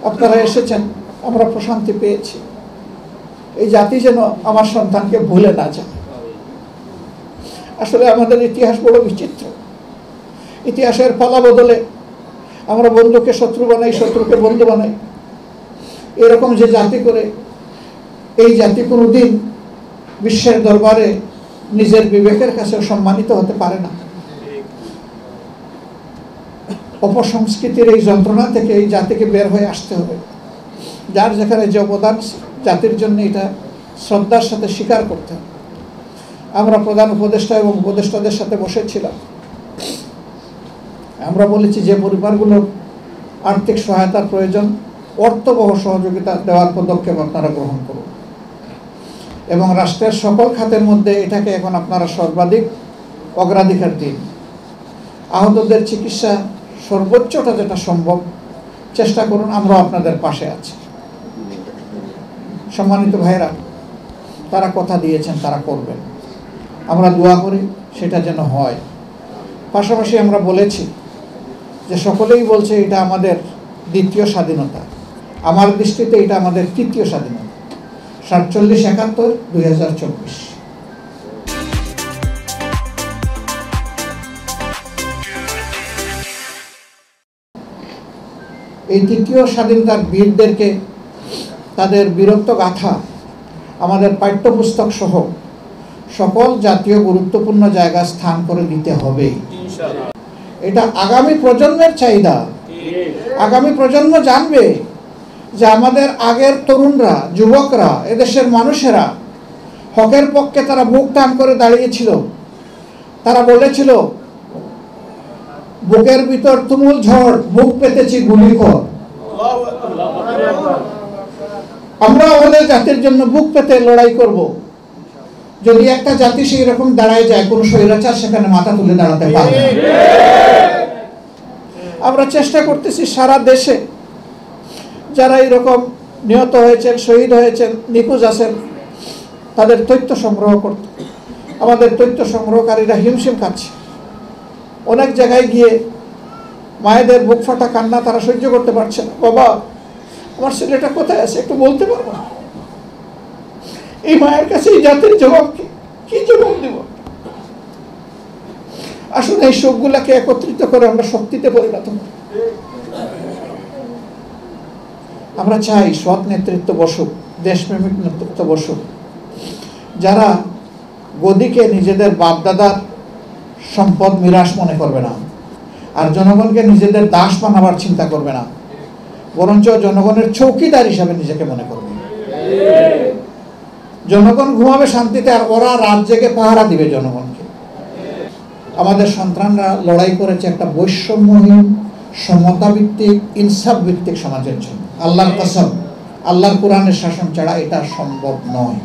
আপনারা এসেছেন, আমরা প্রশান্তি পেয়েছি। এই জাতি যেন আমার সন্তানকে ভুলে না যায়। আসলে আমাদের ইতিহাস বড় বিচিত্র। ইতিহাসের পালা বদলে আমরা বন্ধুকে শত্রু বানাই, শত্রুকে বন্ধু বানাই। এরকম যে জাতি করে, এই জাতি কোনোদিন বিশ্বের দরবারে নিজের বিবেকের কাছে সম্মানিত হতে পারে না। অপসংস্কৃতির এই যন্ত্রণা থেকে এই জাতিকে বের হয়ে আসতে হবে। যার যেখানে যে অবদান জাতির জন্য, এটা শ্রদ্ধার সাথে স্বীকার করতে হবে। আমরা প্রধান উপদেষ্টা এবং উপদেষ্টাদের সাথে বসেছিলাম। আমরা বলেছি যে পরিবারগুলোর আর্থিক সহায়তার প্রয়োজন, অর্থবহ সহযোগিতা দেওয়ার পদক্ষেপ আপনারা গ্রহণ করুন এবং রাষ্ট্রের সকল খাতের মধ্যে এটাকে এখন আপনারা সর্বাধিক অগ্রাধিকার দিন। আহতদের চিকিৎসা সর্বোচ্চটা যেটা সম্ভব চেষ্টা করুন। আমরা আপনাদের পাশে আছি। সম্মানিত ভাইরা, তারা কথা দিয়েছেন, তারা করবেন। আমরা দোয়া করি সেটা যেন হয়। পাশাপাশি আমরা বলেছি যে সকলেই বলছে এটা আমাদের দ্বিতীয় স্বাধীনতা। আমার দৃষ্টিতে এটা আমাদের তৃতীয় স্বাধীনতা। 47-71-2024। এই তৃতীয় স্বাধীনতার বীরদেরকে তাদের বীরত্ব গাথা আমাদের পাঠ্যপুস্তক সহ সকল জাতীয় গুরুত্বপূর্ণ জায়গা স্থান করে দিতে হবে। এটা আগামী প্রজন্মের চাহিদা। আগামী প্রজন্ম জানবে যে আমাদের আগের তরুণরা, যুবকরা, এদেশের মানুষেরা হকের পক্ষে তারা বুক টান করে দাঁড়িয়েছিল। তারা বলেছিল, বুকের ভিতর তুমুল ঝড়, বুক পেতেছি গুলি কর। আমরা আমাদের জাতির জন্য বুক পেতে লড়াই করব। যদি একটা জাতি সেই রকম দাঁড়ায় যায়, কোন স্বৈরাচার সেখানে মাথা তুলে দাঁড়াতে পারবে না। আমরা চেষ্টা করতেছি সারা দেশে যারা এরকম নিহত হয়েছেন, শহীদ হয়েছেন, নিখোঁজ আছেন, তাদের তথ্য সংগ্রহ করতে। আমাদের তথ্য সংগ্রহকারীরা হিমশিম খাচ্ছে। অনেক জায়গায় গিয়ে মায়েদের বুক ফাটা কান্না তারা সহ্য করতে পারছে না। বাবা, আমার ছেলেটা কোথায় আছে, একটু বলতে পারবো? এই মায়ের কাছে এই জাতির জবাব কি জবাব দেব? আসলে এই শোকগুলাকে একত্রিত করে আমরা শক্তিতে পরিণত করি। আমরা চাই সৎ নেতৃত্ব বসুক, দেশপ্রেমিক নেতৃত্ব বসুক, যারা গদিকে নিজেদের বাপদাদার সম্পদ মিরাস মনে করবে না, আর জনগণকে নিজেদের দাস বানাবার চিন্তা করবে না, বরঞ্চ জনগণের চৌকিদার হিসাবে নিজেকে মনে করবে। জনগণ ঘুমাবে শান্তিতে, আর ওরা রাত জেগে পাহারা দিবে জনগণকে। আমাদের সন্তানরা লড়াই করেছে একটা বৈষম্যহীন, সমতা ভিত্তিক, ইনসাফ ভিত্তিক সমাজের জন্য। আল্লাহর কসম, আল্লাহর কোরআনের শাসন ছাড়া এটা সম্ভব নয়।